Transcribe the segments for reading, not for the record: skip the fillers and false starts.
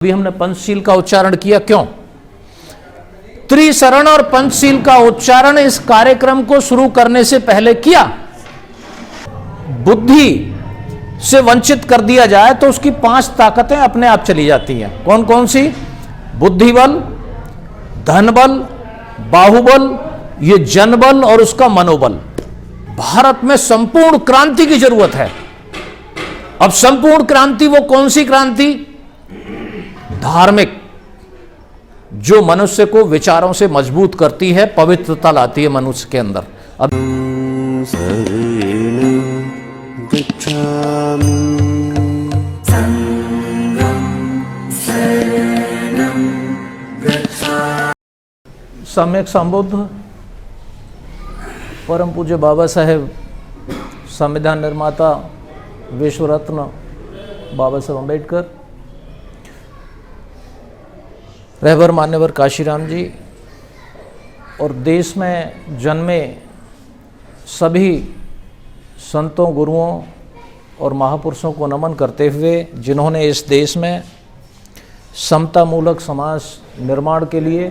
अभी हमने पंचशील का उच्चारण किया, क्यों? त्रिशरण और पंचशील का उच्चारण इस कार्यक्रम को शुरू करने से पहले किया। बुद्धि से वंचित कर दिया जाए तो उसकी 5 ताकतें अपने आप चली जाती हैं। कौन कौन सी? बुद्धि बल, धन बल, बाहुबल, ये जनबल और उसका मनोबल। भारत में संपूर्ण क्रांति की जरूरत है। अब संपूर्ण क्रांति वो कौन सी क्रांति? धार्मिक, जो मनुष्य को विचारों से मजबूत करती है, पवित्रता लाती है मनुष्य के अंदर। अब सम्यक संबुद्ध परम पूज्य बाबा साहेब, संविधान निर्माता, विश्व रत्न बाबा साहेब अम्बेडकर, रहबर मान्यवर काशीराम जी और देश में जन्मे सभी संतों, गुरुओं और महापुरुषों को नमन करते हुए, जिन्होंने इस देश में समतामूलक समाज निर्माण के लिए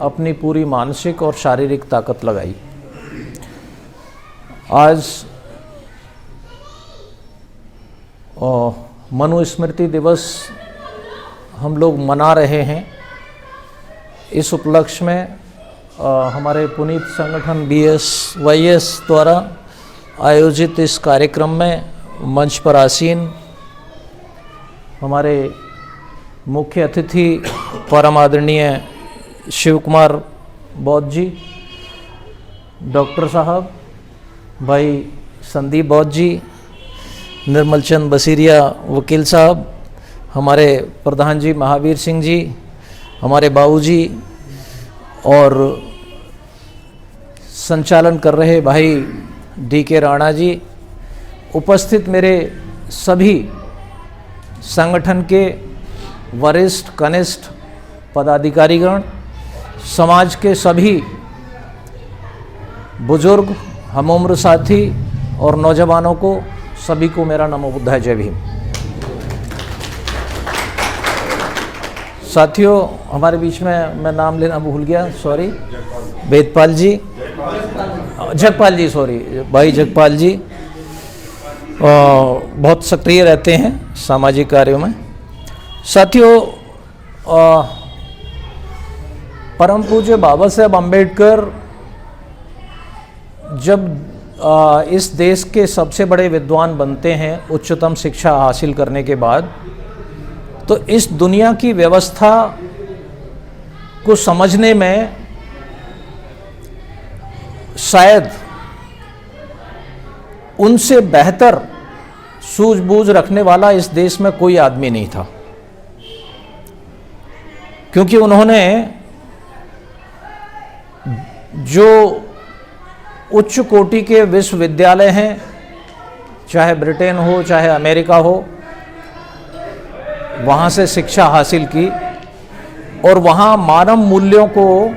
अपनी पूरी मानसिक और शारीरिक ताकत लगाई। आज मनुस्मृति दिवस हम लोग मना रहे हैं। इस उपलक्ष्य में हमारे पुनीत संगठन BSYS द्वारा आयोजित इस कार्यक्रम में मंच पर आसीन हमारे मुख्य अतिथि परम आदरणीय शिव कुमार बौद्ध जी, डॉक्टर साहब, भाई संदीप बौद्ध जी, निर्मल चंद बसीरिया वकील साहब, हमारे प्रधान जी महावीर सिंह जी, हमारे बाबूजी और संचालन कर रहे भाई DK राणा जी, उपस्थित मेरे सभी संगठन के वरिष्ठ कनिष्ठ पदाधिकारीगण, समाज के सभी बुजुर्ग, हम उम्र साथी और नौजवानों को, सभी को मेरा नमो बुद्धाय, जय भीम। साथियों, हमारे बीच में मैं नाम लेना भूल गया, सॉरी, वेदपाल जी, जगपाल जी, सॉरी, भाई जगपाल जी बहुत सक्रिय रहते हैं सामाजिक कार्यों में। साथियों, परम पूज्य बाबा साहेब अम्बेडकर जब इस देश के सबसे बड़े विद्वान बनते हैं उच्चतम शिक्षा हासिल करने के बाद, तो इस दुनिया की व्यवस्था को समझने में शायद उनसे बेहतर सूझबूझ रखने वाला इस देश में कोई आदमी नहीं था, क्योंकि उन्होंने जो उच्च कोटि के विश्वविद्यालय हैं, चाहे ब्रिटेन हो चाहे अमेरिका हो, वहाँ से शिक्षा हासिल की और वहाँ मानव मूल्यों को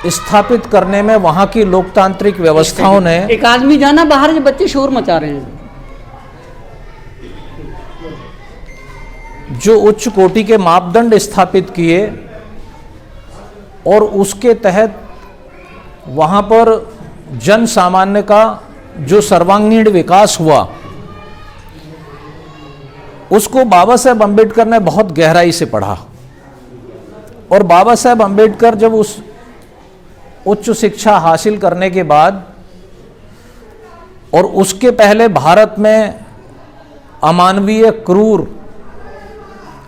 स्थापित करने में वहाँ की लोकतांत्रिक व्यवस्थाओं ने, एक आदमी जाना बाहर, जो बच्चे शोर मचा रहे हैं, जो उच्च कोटि के मापदंड स्थापित किए और उसके तहत वहाँ पर जन सामान्य का जो सर्वांगीण विकास हुआ, उसको बाबा साहेब अम्बेडकर ने बहुत गहराई से पढ़ा। और बाबा साहेब अम्बेडकर जब उस उच्च शिक्षा हासिल करने के बाद और उसके पहले भारत में अमानवीय, क्रूर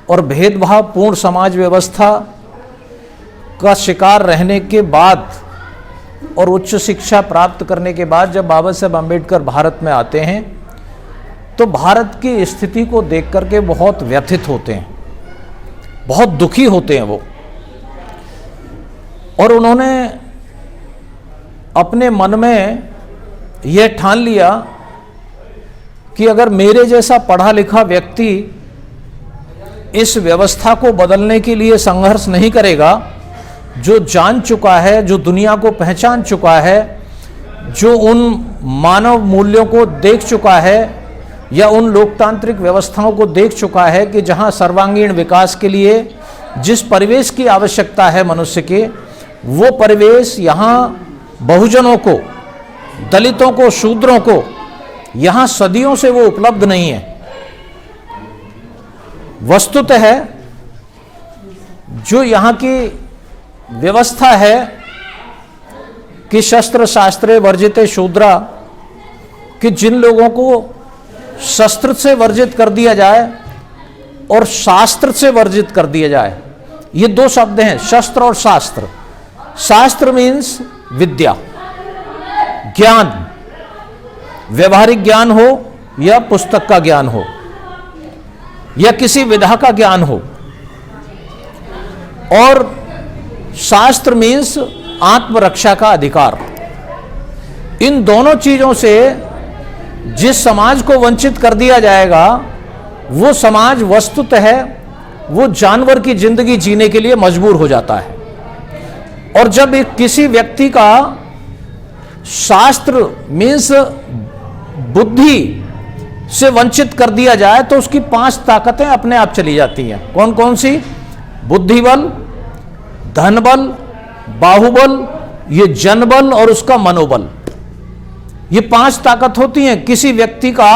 और भेदभावपूर्ण समाज व्यवस्था का शिकार रहने के बाद और उच्च शिक्षा प्राप्त करने के बाद जब बाबा साहेब अम्बेडकर भारत में आते हैं, तो भारत की स्थिति को देख करके बहुत व्यथित होते हैं, बहुत दुखी होते हैं वो। और उन्होंने अपने मन में यह ठान लिया कि अगर मेरे जैसा पढ़ा लिखा व्यक्ति इस व्यवस्था को बदलने के लिए संघर्ष नहीं करेगा, जो जान चुका है, जो दुनिया को पहचान चुका है, जो उन मानव मूल्यों को देख चुका है या उन लोकतांत्रिक व्यवस्थाओं को देख चुका है कि जहां सर्वांगीण विकास के लिए जिस परिवेश की आवश्यकता है मनुष्य के, वो परिवेश यहां बहुजनों को, दलितों को, शूद्रों को यहां सदियों से वो उपलब्ध नहीं है। वस्तुतः है जो यहां की व्यवस्था है कि शस्त्र शास्त्रे वर्जिते शूद्रा, कि जिन लोगों को शस्त्र से वर्जित कर दिया जाए और शास्त्र से वर्जित कर दिया जाए, ये दो शब्द हैं, शस्त्र और शास्त्र। शास्त्र मीन्स विद्या, ज्ञान, व्यवहारिक ज्ञान हो या पुस्तक का ज्ञान हो या किसी विधा का ज्ञान हो, और शास्त्र मीन्स आत्मरक्षा का अधिकार। इन दोनों चीजों से जिस समाज को वंचित कर दिया जाएगा, वो समाज वस्तुतः है वो जानवर की जिंदगी जीने के लिए मजबूर हो जाता है। और जब एक किसी व्यक्ति का शास्त्र मीन्स बुद्धि से वंचित कर दिया जाए तो उसकी 5 ताकतें अपने आप चली जाती हैं। कौन कौन सी? बुद्धिबल, धनबल, बाहुबल, ये जनबल और उसका मनोबल। ये 5 ताकत होती हैं। किसी व्यक्ति का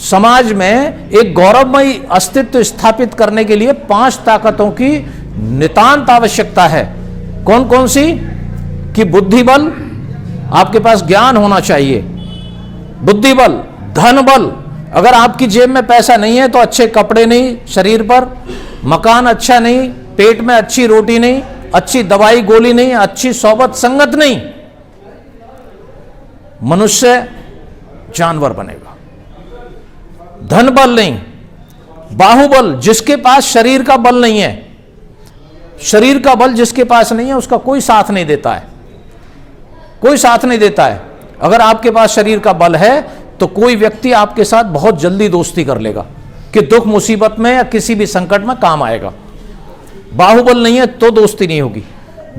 समाज में एक गौरवमयी अस्तित्व स्थापित करने के लिए 5 ताकतों की नितांत आवश्यकता है। कौन कौन सी? कि बुद्धिबल, आपके पास ज्ञान होना चाहिए। बुद्धिबल, धनबल, अगर आपकी जेब में पैसा नहीं है तो अच्छे कपड़े नहीं शरीर पर, मकान अच्छा नहीं, पेट में अच्छी रोटी नहीं, अच्छी दवाई गोली नहीं, अच्छी सोबत संगत नहीं, मनुष्य जानवर बनेगा। धन बल नहीं, बाहुबल, जिसके पास शरीर का बल नहीं है, शरीर का बल जिसके पास नहीं है उसका कोई साथ नहीं देता है, कोई साथ नहीं देता है। अगर आपके पास शरीर का बल है तो कोई व्यक्ति आपके साथ बहुत जल्दी दोस्ती कर लेगा कि दुख मुसीबत में या किसी भी संकट में काम आएगा। बाहुबल नहीं है तो दोस्ती नहीं होगी।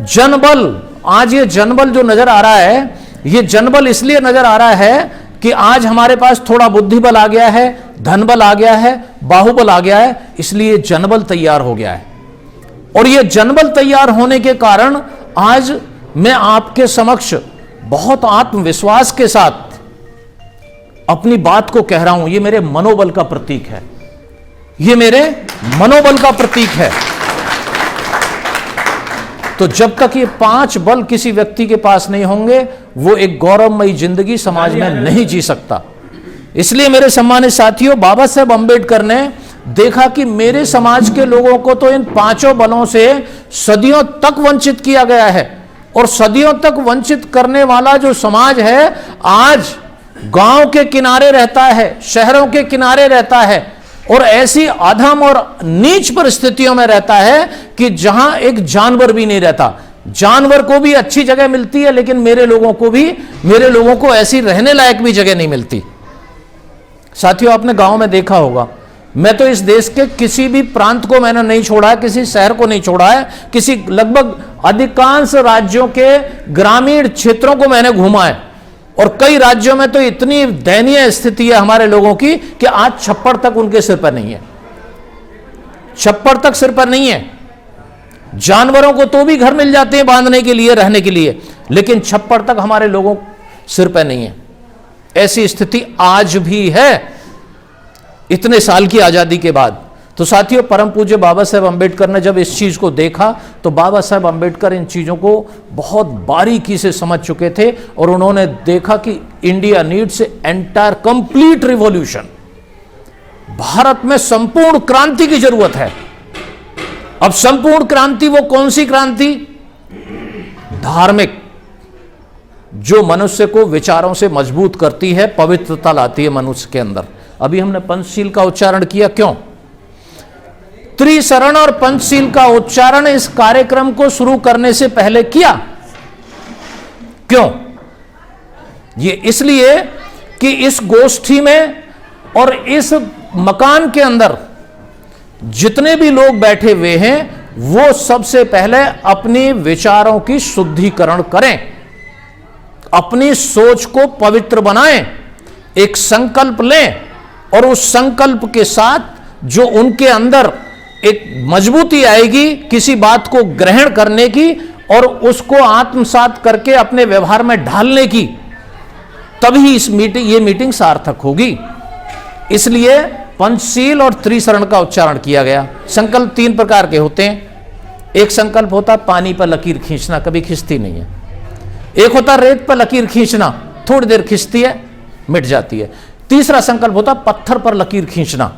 जनबल, आज ये जनबल जो नजर आ रहा है, ये जनबल इसलिए नजर आ रहा है कि आज हमारे पास थोड़ा बुद्धिबल आ गया है, धनबल आ गया है, बाहुबल आ गया है, इसलिए जनबल तैयार हो गया है। और ये जनबल तैयार होने के कारण आज मैं आपके समक्ष बहुत आत्मविश्वास के साथ अपनी बात को कह रहा हूं। ये मेरे मनोबल का प्रतीक है, ये मेरे मनोबल का प्रतीक है। तो जब तक ये 5 बल किसी व्यक्ति के पास नहीं होंगे, वो एक गौरवमयी जिंदगी समाज में नहीं जी सकता। इसलिए मेरे सम्मानित साथियों, बाबा साहेब अंबेडकर ने देखा कि मेरे समाज के लोगों को तो इन 5 बलों से सदियों तक वंचित किया गया है, और सदियों तक वंचित करने वाला जो समाज है आज गांव के किनारे रहता है, शहरों के किनारे रहता है, और ऐसी अधम और नीच परिस्थितियों में रहता है कि जहां एक जानवर भी नहीं रहता। जानवर को भी अच्छी जगह मिलती है, लेकिन मेरे लोगों को ऐसी रहने लायक भी जगह नहीं मिलती। साथियों, आपने गांव में देखा होगा, मैं तो इस देश के किसी भी प्रांत को मैंने नहीं छोड़ा है, किसी शहर को नहीं छोड़ा है, किसी लगभग अधिकांश राज्यों के ग्रामीण क्षेत्रों को मैंने घूमा है, और कई राज्यों में तो इतनी दयनीय स्थिति है हमारे लोगों की कि आज छप्पड़ तक उनके सिर पर नहीं है, छप्पड़ तक सिर पर नहीं है। जानवरों को तो भी घर मिल जाते हैं बांधने के लिए, रहने के लिए, लेकिन छप्पड़ तक हमारे लोगों सिर पर नहीं है। ऐसी स्थिति आज भी है इतने साल की आजादी के बाद। तो साथियों, परम पूज्य बाबा साहेब अंबेडकर ने जब इस चीज को देखा तो बाबा साहेब अंबेडकर इन चीजों को बहुत बारीकी से समझ चुके थे, और उन्होंने देखा कि India needs entire complete revolution. Bharat में संपूर्ण क्रांति की जरूरत है। अब संपूर्ण क्रांति वो कौन सी क्रांति? धार्मिक, जो मनुष्य को विचारों से मजबूत करती है, पवित्रता लाती है मनुष्य के अंदर। अभी हमने पंचशील का उच्चारण किया, क्यों? त्रिशरण और पंचशील का उच्चारण इस कार्यक्रम को शुरू करने से पहले किया, क्यों? ये इसलिए कि इस गोष्ठी में और इस मकान के अंदर जितने भी लोग बैठे हुए हैं, वो सबसे पहले अपनी विचारों की शुद्धिकरण करें, अपनी सोच को पवित्र बनाएं, एक संकल्प लें और उस संकल्प के साथ जो उनके अंदर एक मजबूती आएगी किसी बात को ग्रहण करने की और उसको आत्मसात करके अपने व्यवहार में ढालने की, तभी ये मीटिंग सार्थक होगी। इसलिए पंचशील और त्रिशरण का उच्चारण किया गया। संकल्प 3 प्रकार के होते हैं। एक संकल्प होता पानी पर लकीर खींचना, कभी खींचती नहीं है। एक होता रेत पर लकीर खींचना, थोड़ी देर खींचती है, मिट जाती है। तीसरा संकल्प होता पत्थर पर लकीर खींचना।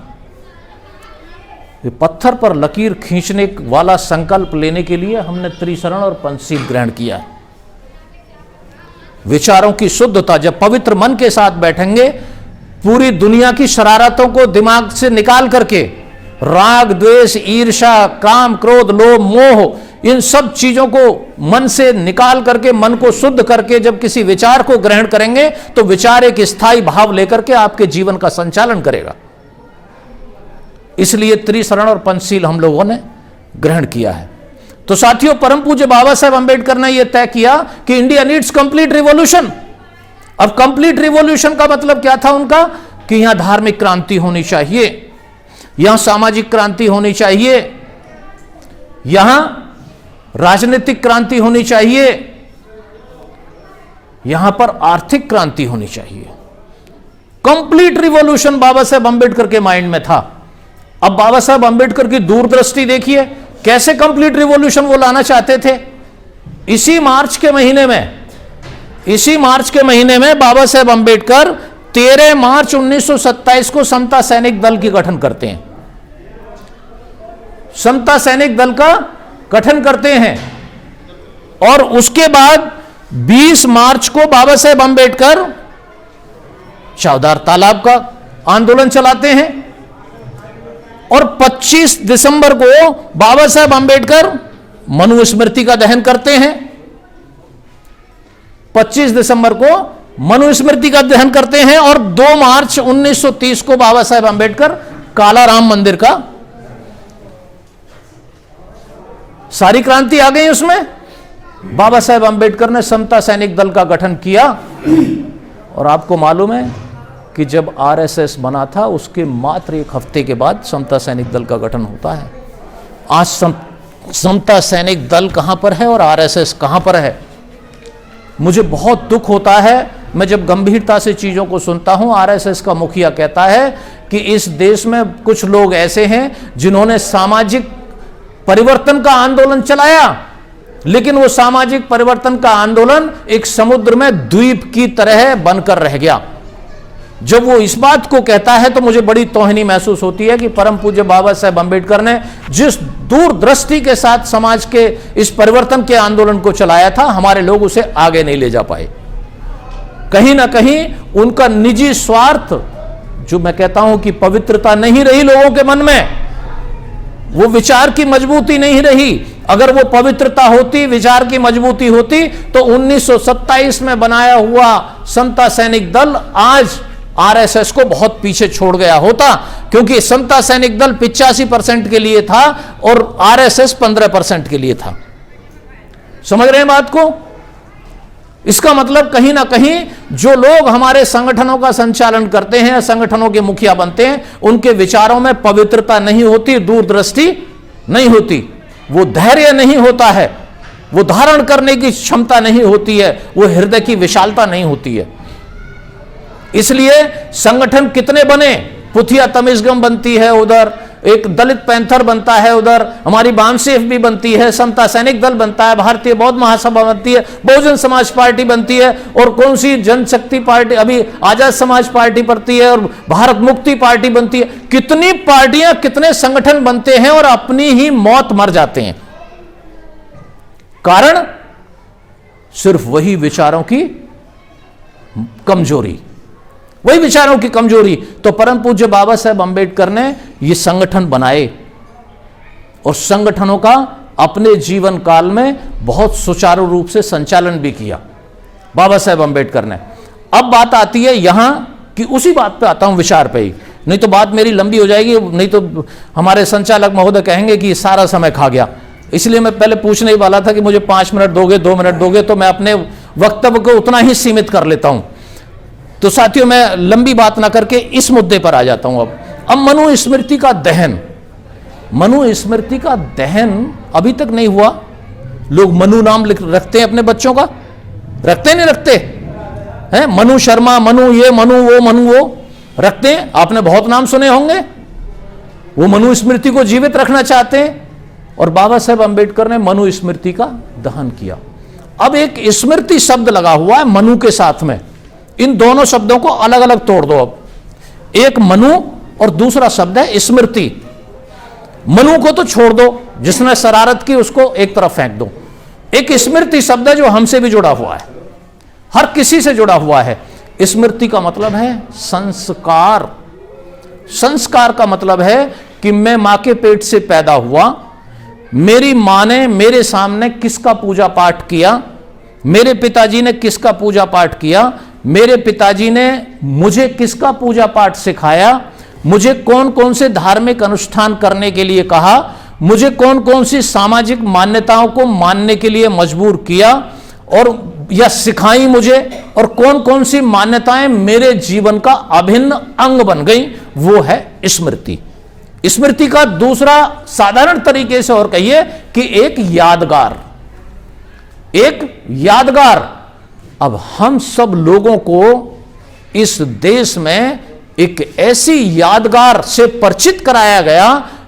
पत्थर पर लकीर खींचने वाला संकल्प लेने के लिए हमने त्रिशरण और पंचशील ग्रहण किया है। विचारों की शुद्धता, जब पवित्र मन के साथ बैठेंगे, पूरी दुनिया की शरारतों को दिमाग से निकाल करके, राग द्वेष ईर्ष्या काम क्रोध लोभ मोह, इन सब चीजों को मन से निकाल करके, मन को शुद्ध करके जब किसी विचार को ग्रहण करेंगे तो विचार एक स्थायी भाव लेकर के आपके जीवन का संचालन करेगा। इसलिए त्रिशरण और पंचशील हम लोगों ने ग्रहण किया है। तो साथियों, परम पूज्य बाबा साहेब अंबेडकर ने यह तय किया कि इंडिया नीड्स कंप्लीट रिवॉल्यूशन। अब कंप्लीट रिवॉल्यूशन का मतलब क्या था उनका? कि यहां धार्मिक क्रांति होनी चाहिए, यहां सामाजिक क्रांति होनी चाहिए, यहां राजनीतिक क्रांति होनी चाहिए, यहां पर आर्थिक क्रांति होनी चाहिए। कंप्लीट रिवॉल्यूशन बाबा साहेब अंबेडकर के माइंड में था। अब बाबा साहेब अंबेडकर की दूरदृष्टि देखिए, कैसे कंप्लीट रिवॉल्यूशन वो लाना चाहते थे। इसी मार्च के महीने में बाबा साहेब अंबेडकर 13 मार्च 1927 को समता सैनिक दल की गठन करते हैं। समता सैनिक दल का गठन करते हैं और उसके बाद 20 मार्च को बाबा साहेब अंबेडकर चौदार तालाब का आंदोलन चलाते हैं और 25 दिसंबर को बाबा साहेब अंबेडकर मनुस्मृति का दहन करते हैं। 25 दिसंबर को मनुस्मृति का दहन करते हैं और 2 मार्च 1930 को बाबा साहेब अंबेडकर काला राम मंदिर का, सारी क्रांति आ गई उसमें। बाबा साहेब अंबेडकर ने समता सैनिक दल का गठन किया और आपको मालूम है कि जब आरएसएस बना था उसके मात्र 1 हफ्ते के बाद समता सैनिक दल का गठन होता है। आज समता सैनिक दल कहां पर है और आरएसएस कहां पर है? मुझे बहुत दुख होता है, मैं जब गंभीरता से चीजों को सुनता हूं। आरएसएस का मुखिया कहता है कि इस देश में कुछ लोग ऐसे हैं जिन्होंने सामाजिक परिवर्तन का आंदोलन चलाया, लेकिन वो सामाजिक परिवर्तन का आंदोलन एक समुद्र में द्वीप की तरह बनकर रह गया। जब वो इस बात को कहता है तो मुझे बड़ी तौहीनी महसूस होती है कि परम पूज्य बाबा साहेब अंबेडकर ने जिस दूरदृष्टि के साथ समाज के इस परिवर्तन के आंदोलन को चलाया था, हमारे लोग उसे आगे नहीं ले जा पाए। कहीं ना कहीं उनका निजी स्वार्थ, जो मैं कहता हूं कि पवित्रता नहीं रही लोगों के मन में, वो विचार की मजबूती नहीं रही। अगर वो पवित्रता होती, विचार की मजबूती होती, तो 1927 में बनाया हुआ समता सैनिक दल आज आरएसएस को बहुत पीछे छोड़ गया होता, क्योंकि समता सैनिक दल 85% के लिए था और आरएसएस 15% के लिए था। समझ रहे हैं बात को? इसका मतलब कहीं ना कहीं जो लोग हमारे संगठनों का संचालन करते हैं, संगठनों के मुखिया बनते हैं, उनके विचारों में पवित्रता नहीं होती, दूरदृष्टि नहीं होती, वो धैर्य नहीं होता है, वो धारण करने की क्षमता नहीं होती है, वो हृदय की विशालता नहीं होती है। इसलिए संगठन कितने बने, पुथिया तमिजगम बनती है उधर, एक दलित पैंथर बनता है उधर, हमारी बामसेफ भी बनती है, समता सैनिक दल बनता है, भारतीय बौद्ध महासभा बनती है, बहुजन समाज पार्टी बनती है, और कौन सी जनशक्ति पार्टी, अभी आजाद समाज पार्टी बनती है, और भारत मुक्ति पार्टी बनती है। कितनी पार्टियां, कितने संगठन बनते हैं और अपनी ही मौत मर जाते हैं। कारण सिर्फ वही विचारों की कमजोरी, वही विचारों की कमजोरी। तो परम पूज्य बाबा साहेब अंबेडकर ने ये संगठन बनाए और संगठनों का अपने जीवन काल में बहुत सुचारू रूप से संचालन भी किया बाबा साहेब अंबेडकर ने। अब बात आती है यहां कि उसी बात पे आता हूं, विचार पे ही, नहीं तो बात मेरी लंबी हो जाएगी, नहीं तो हमारे संचालक महोदय कहेंगे कि सारा समय खा गया। इसलिए मैं पहले पूछने ही वाला था कि मुझे 5 मिनट दोगे, 2 मिनट दोगे, तो मैं अपने वक्तव्य को उतना ही सीमित कर लेता हूं। तो साथियों, मैं लंबी बात ना करके इस मुद्दे पर आ जाता हूं। अब मनुस्मृति का दहन, मनुस्मृति का दहन अभी तक नहीं हुआ। लोग मनु नाम रखते हैं अपने बच्चों का, रखते नहीं रखते हैं? मनु शर्मा, मनु ये, मनु वो रखते हैं। आपने बहुत नाम सुने होंगे। वो मनुस्मृति को जीवित रखना चाहते हैं, और बाबा साहेब अंबेडकर ने मनुस्मृति का दहन किया। अब एक स्मृति शब्द लगा हुआ है मनु के साथ में। इन दोनों शब्दों को अलग अलग तोड़ दो। अब एक मनु और दूसरा शब्द है स्मृति। मनु को तो छोड़ दो, जिसने शरारत की उसको एक तरफ फेंक दो। एक स्मृति शब्द है जो हमसे भी जुड़ा हुआ है, हर किसी से जुड़ा हुआ है। स्मृति का मतलब है संस्कार। संस्कार का मतलब है कि मैं मां के पेट से पैदा हुआ, मेरी मां ने मेरे सामने किसका पूजा पाठ किया, मेरे पिताजी ने किसका पूजा पाठ किया, मेरे पिताजी ने मुझे किसका पूजा पाठ सिखाया, मुझे कौन कौन से धार्मिक अनुष्ठान करने के लिए कहा, मुझे कौन कौन सी सामाजिक मान्यताओं को मानने के लिए मजबूर किया और या सिखाई मुझे, और कौन कौन सी मान्यताएं मेरे जीवन का अभिन्न अंग बन गई, वो है स्मृति। स्मृति का दूसरा साधारण तरीके से और कहिए कि एक यादगार, एक यादगार। अब हम सब लोगों को इस देश में एक ऐसी यादगार से परिचित कराया गया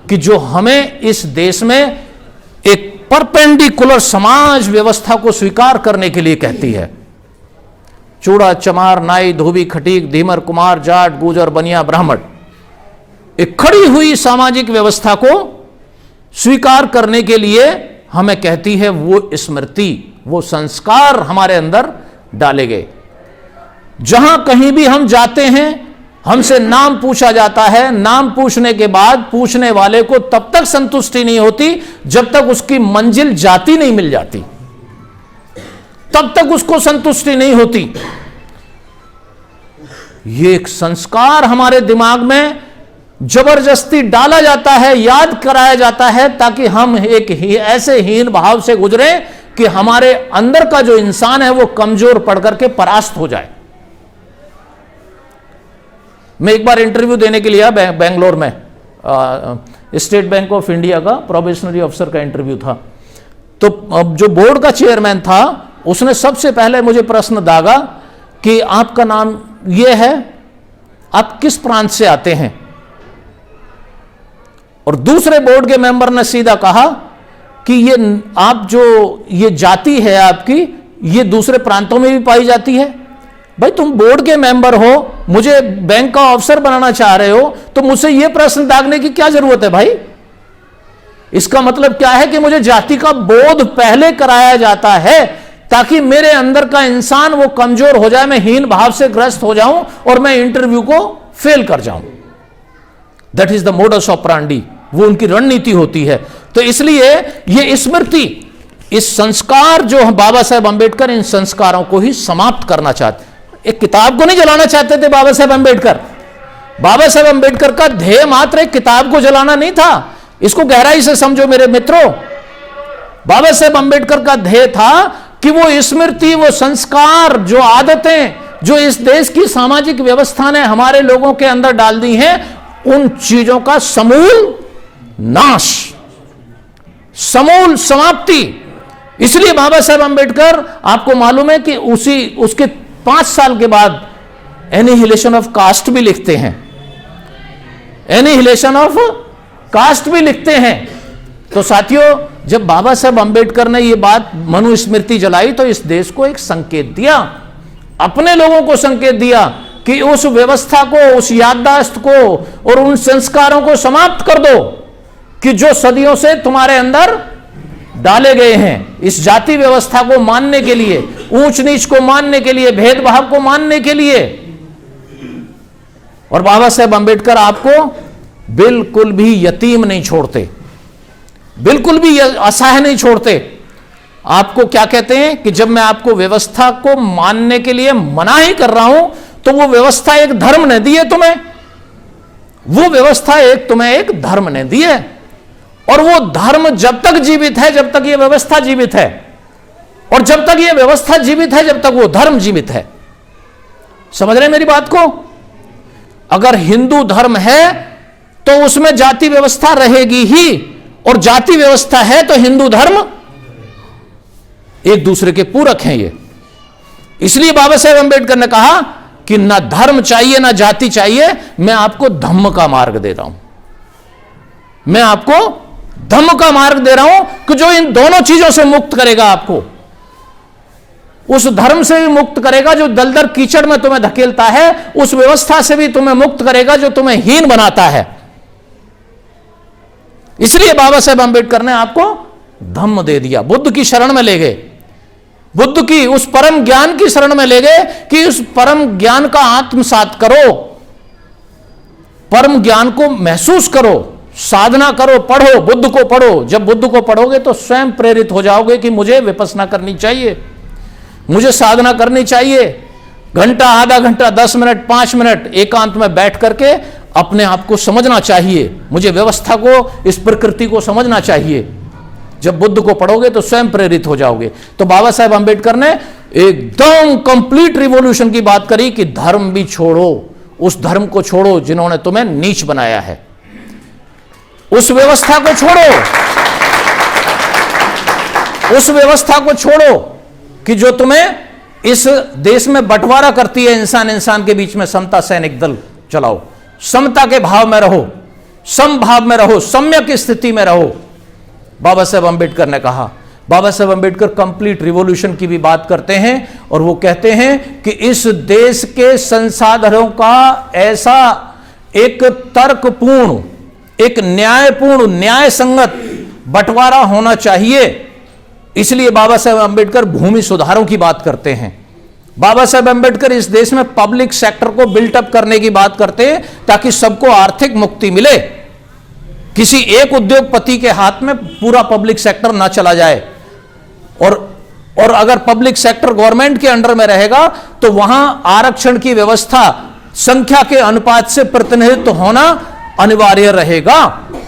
कि जो हमें इस देश में एक परपेंडिकुलर समाज व्यवस्था को स्वीकार करने के लिए कहती है। चूड़ा, चमार, नाई, धोबी, खटीक, धीमर, कुमार, जाट, गुजर, बनिया, ब्राह्मण, एक खड़ी हुई सामाजिक व्यवस्था को स्वीकार करने के लिए हमें कहती है वो स्मृति, वो संस्कार हमारे अंदर डाले गए। जहां कहीं भी हम जाते हैं, हमसे नाम पूछा जाता है। नाम पूछने के बाद पूछने वाले को तब तक संतुष्टि नहीं होती जब तक उसकी मंजिल जाति नहीं मिल जाती, तब तक उसको संतुष्टि नहीं होती। ये एक संस्कार हमारे दिमाग में जबरदस्ती डाला जाता है, याद कराया जाता है, ताकि हम एक ऐसे हीन भाव से गुजरे कि हमारे अंदर का जो इंसान है वो कमजोर पड़ करके परास्त हो जाए। मैं एक बार इंटरव्यू देने के लिए बेंगलोर में, स्टेट बैंक ऑफ इंडिया का प्रोबेशनरी अफसर का इंटरव्यू था। तो जो बोर्ड का चेयरमैन था उसने सबसे पहले मुझे प्रश्न दागा कि आपका नाम ये है, आप किस प्रांत से आते हैं। और दूसरे बोर्ड के मेंबर ने सीधा कहा कि ये आप जो ये जाति है आपकी, ये दूसरे प्रांतों में भी पाई जाती है। भाई तुम बोर्ड के मेंबर हो, मुझे बैंक का ऑफिसर बनाना चाह रहे हो, तो मुझसे यह प्रश्न दागने की क्या जरूरत है भाई। इसका मतलब क्या है कि मुझे जाति का बोध पहले कराया जाता है ताकि मेरे अंदर का इंसान वो कमजोर हो जाए, मैं हीन भाव से ग्रस्त हो जाऊं और मैं इंटरव्यू को फेल कर जाऊं। That is the modus operandi, वो उनकी रणनीति होती है। तो इसलिए ये स्मृति, इस संस्कार जो बाबा साहेब अंबेडकर इन संस्कारों को ही समाप्त करना चाहते, एक किताब को नहीं जलाना चाहते थे बाबा साहेब अंबेडकर। बाबा साहेब अंबेडकर का ध्येय मात्र एक किताब को जलाना नहीं था। इसको गहराई से समझो मेरे मित्रों। बाबा साहेब अंबेडकर का ध्येय था कि वो स्मृति, वो संस्कार, जो आदतें जो इस देश की सामाजिक व्यवस्था ने हमारे लोगों के अंदर डाल दी हैं, उन चीजों का समूल नाश, समूल समाप्ति। इसलिए बाबा साहेब अंबेडकर, आपको मालूम है कि उसके 5 साल के बाद एनिहिलेशन ऑफ कास्ट भी लिखते हैं, एनिहिलेशन ऑफ कास्ट भी लिखते हैं। तो साथियों, जब बाबा साहेब अंबेडकर ने यह बात मनुस्मृति जलाई तो इस देश को एक संकेत दिया, अपने लोगों को संकेत दिया कि उस व्यवस्था को, उस याददाश्त को और उन संस्कारों को समाप्त कर दो कि जो सदियों से तुम्हारे अंदर डाले गए हैं, इस जाति व्यवस्था को मानने के लिए, ऊंच नीच को मानने के लिए, भेदभाव को मानने के लिए। और बाबा साहेब अंबेडकर आपको बिल्कुल भी यतीम नहीं छोड़ते, बिल्कुल भी असहाय नहीं छोड़ते। आपको क्या कहते हैं कि जब मैं आपको व्यवस्था को मानने के लिए मना ही कर रहा हूं तो वो व्यवस्था एक धर्म ने दी है तुम्हें, वो व्यवस्था तुम्हें एक धर्म ने दी है। और वो धर्म जब तक जीवित है, जब तक ये व्यवस्था जीवित है, और जब तक ये व्यवस्था जीवित है, जब तक वो धर्म जीवित है। समझ रहे हैं मेरी बात को? अगर हिंदू धर्म है तो उसमें जाति व्यवस्था रहेगी ही, और जाति व्यवस्था है तो हिंदू धर्म, एक दूसरे के पूरक हैं ये। इसलिए बाबा साहेब अंबेडकर ने कहा कि ना धर्म चाहिए ना जाति चाहिए, मैं आपको धम्म का मार्ग दे रहा हूं, मैं आपको धम्म का मार्ग दे रहा हूं कि जो इन दोनों चीजों से मुक्त करेगा, आपको उस धर्म से भी मुक्त करेगा जो दलदल कीचड़ में तुम्हें धकेलता है, उस व्यवस्था से भी तुम्हें मुक्त करेगा जो तुम्हें हीन बनाता है। इसलिए बाबा साहेब अंबेडकर ने आपको धम्म दे दिया, बुद्ध की शरण में ले गए, बुद्ध की उस परम ज्ञान की शरण में ले गए कि उस परम ज्ञान का आत्मसात करो, परम ज्ञान को महसूस करो, साधना करो, पढ़ो, बुद्ध को पढ़ो। जब बुद्ध को पढ़ोगे तो स्वयं प्रेरित हो जाओगे कि मुझे विपश्यना करनी चाहिए, मुझे साधना करनी चाहिए। घंटा, आधा घंटा, 10 मिनट, 5 मिनट एकांत में बैठ करके अपने आप को समझना चाहिए, मुझे व्यवस्था को, इस प्रकृति को समझना चाहिए। जब बुद्ध को पढ़ोगे तो स्वयं प्रेरित हो जाओगे। तो बाबा साहेब अंबेडकर ने एकदम कंप्लीट रिवॉल्यूशन की बात करी कि धर्म भी छोड़ो, उस धर्म को छोड़ो जिन्होंने तुम्हें नीच बनाया है, उस व्यवस्था को छोड़ो, उस व्यवस्था को छोड़ो कि जो तुम्हें इस देश में बंटवारा करती है, इंसान इंसान के बीच में समता सैनिक दल चलाओ, समता के भाव में रहो, समभाव में रहो, सम्यक स्थिति में रहो। बाबा साहेब अंबेडकर ने कहा। बाबा साहेब अंबेडकर कंप्लीट रिवॉल्यूशन की भी बात करते हैं और वो कहते हैं कि इस देश के संसाधनों का ऐसा एक तर्कपूर्ण, एक न्यायपूर्ण, न्याय संगत बंटवारा होना चाहिए। इसलिए बाबा साहेब अंबेडकर भूमि सुधारों की बात करते हैं। बाबा साहेब अंबेडकर इस देश में पब्लिक सेक्टर को बिल्टअप करने की बात करते हैं ताकि सबको आर्थिक मुक्ति मिले, किसी एक उद्योगपति के हाथ में पूरा पब्लिक सेक्टर ना चला जाए। और अगर पब्लिक सेक्टर गवर्नमेंट के अंडर में रहेगा तो वहां आरक्षण की व्यवस्था संख्या के अनुपात से प्रतिनिधित्व होना अनिवार्य रहेगा।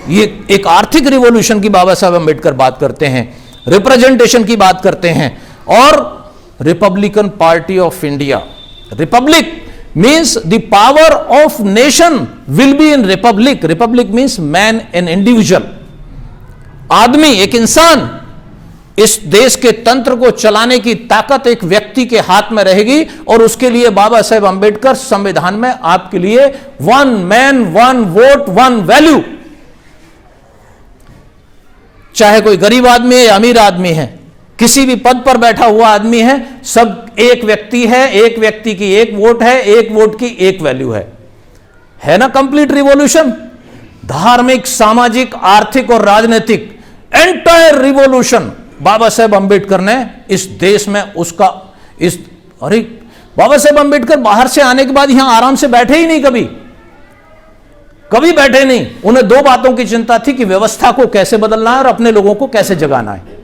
ये एक आर्थिक रिवॉल्यूशन की बाबा साहब अंबेडकर बात करते हैं, रिप्रेजेंटेशन की बात करते हैं। और Republican party of India, Republic means the power of nation will be in Republic. Republic means man an individual, आदमी, एक इंसान। इस देश के तंत्र को चलाने की ताकत एक व्यक्ति के हाथ में रहेगी और उसके लिए बाबा साहेब अंबेडकर संविधान में आपके लिए 1 मैन 1 वोट 1 वैल्यू, चाहे कोई गरीब आदमी है या अमीर आदमी है, किसी भी पद पर बैठा हुआ आदमी है, सब एक व्यक्ति है, एक व्यक्ति की एक वोट है, एक वोट की एक वैल्यू है ना कंप्लीट रिवॉल्यूशन। धार्मिक, सामाजिक, आर्थिक और राजनीतिक एंटायर रिवॉल्यूशन बाबा साहेब अंबेडकर ने इस देश में उसका अरे बाबा साहेब अंबेडकर बाहर से आने के बाद यहां आराम से बैठे ही नहीं, कभी बैठे नहीं। उन्हें 2 बातों की चिंता थी कि व्यवस्था को कैसे बदलना है और अपने लोगों को कैसे जगाना है।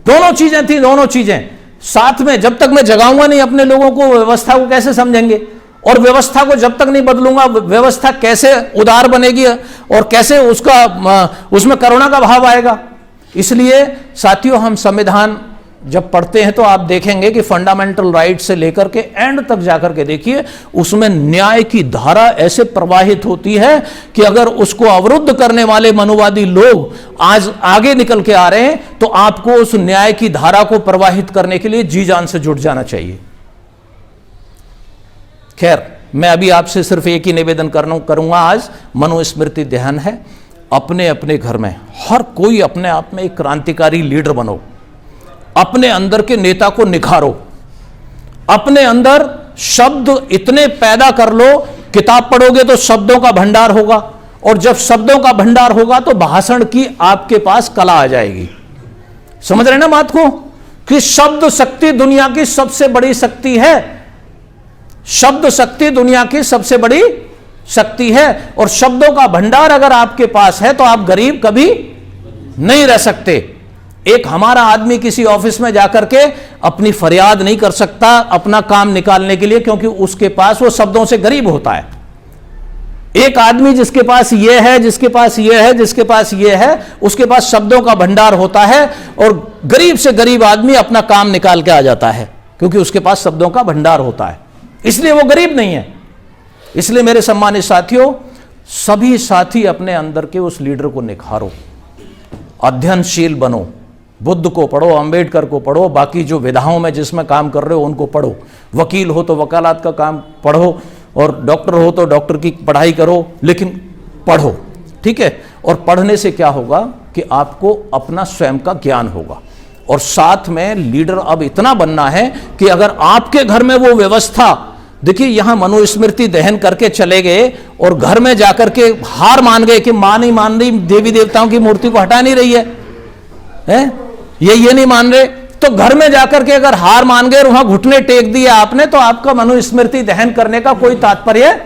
दोनों चीजें थी, दोनों चीजें साथ में। जब तक मैं जगाऊंगा नहीं अपने लोगों को, व्यवस्था को कैसे समझेंगे, और व्यवस्था को जब तक नहीं बदलूंगा, व्यवस्था कैसे उदार बनेगी और कैसे उसमें करुणा का भाव आएगा। इसलिए साथियों, हम संविधान जब पढ़ते हैं तो आप देखेंगे कि फंडामेंटल राइट से लेकर के एंड तक जाकर के देखिए, उसमें न्याय की धारा ऐसे प्रवाहित होती है कि अगर उसको अवरुद्ध करने वाले मनुवादी लोग आज आगे निकल के आ रहे हैं तो आपको उस न्याय की धारा को प्रवाहित करने के लिए जी जान से जुट जाना चाहिए। खैर, मैं अभी आपसे सिर्फ एक ही निवेदन करूंगा। आज मनुस्मृति ध्यान है। अपने अपने घर में हर कोई अपने आप में एक क्रांतिकारी लीडर बनो, अपने अंदर के नेता को निखारो, अपने अंदर शब्द इतने पैदा कर लो। किताब पढ़ोगे तो शब्दों का भंडार होगा, और जब शब्दों का भंडार होगा तो भाषण की आपके पास कला आ जाएगी। समझ रहे ना बात को, कि शब्द शक्ति दुनिया की सबसे बड़ी शक्ति है। शब्द शक्ति दुनिया की सबसे बड़ी शक्ति है, और शब्दों का भंडार अगर आपके पास है तो आप गरीब कभी नहीं रह सकते। एक हमारा आदमी किसी ऑफिस में जाकर के अपनी फरियाद नहीं कर सकता अपना काम निकालने के लिए, क्योंकि उसके पास वो शब्दों से गरीब होता है। एक आदमी जिसके पास ये है, जिसके पास ये है, जिसके पास ये है, उसके पास शब्दों का भंडार होता है, और गरीब से गरीब आदमी अपना काम निकाल के आ जाता है क्योंकि उसके पास शब्दों का भंडार होता है। इसलिए वो गरीब नहीं है। इसलिए मेरे सम्मानित साथियों, सभी साथी अपने अंदर के उस लीडर को निखारो, अध्ययनशील बनो, बुद्ध को पढ़ो, अंबेडकर को पढ़ो, बाकी जो विधाओं में जिसमें काम कर रहे हो उनको पढ़ो, वकील हो तो वकालत का काम पढ़ो, और डॉक्टर हो तो डॉक्टर की पढ़ाई करो, लेकिन पढ़ो, ठीक है। और पढ़ने से क्या होगा कि आपको अपना स्वयं का ज्ञान होगा, और साथ में लीडर अब इतना बनना है कि अगर आपके घर में वो व्यवस्था, देखिए यहां मनुस्मृति दहन करके चले गए और घर में जाकर के हार मान गए कि मां नहीं मान रही, देवी देवताओं की मूर्ति को हटा नहीं रही है? ये नहीं मान रहे, तो घर में जाकर के अगर हार मान गए और वहां घुटने टेक दिए आपने, तो आपका मनुस्मृति दहन करने का कोई तात्पर्य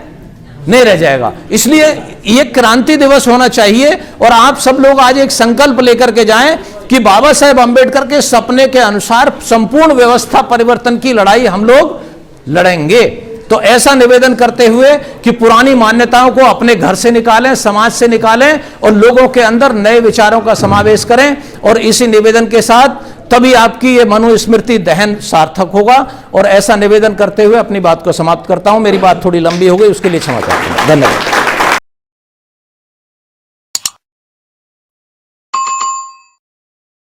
नहीं रह जाएगा। इसलिए ये क्रांति दिवस होना चाहिए, और आप सब लोग आज एक संकल्प लेकर के जाएं कि बाबा साहेब अंबेडकर के सपने के अनुसार संपूर्ण व्यवस्था परिवर्तन की लड़ाई हम लोग लड़ेंगे। तो ऐसा निवेदन करते हुए कि पुरानी मान्यताओं को अपने घर से निकालें, समाज से निकालें, और लोगों के अंदर नए विचारों का समावेश करें, और इसी निवेदन के साथ तभी आपकी ये मनुस्मृति दहन सार्थक होगा। और ऐसा निवेदन करते हुए अपनी बात को समाप्त करता हूं। मेरी बात थोड़ी लंबी हो गई, उसके लिए क्षमा चाहता हूं। धन्यवाद।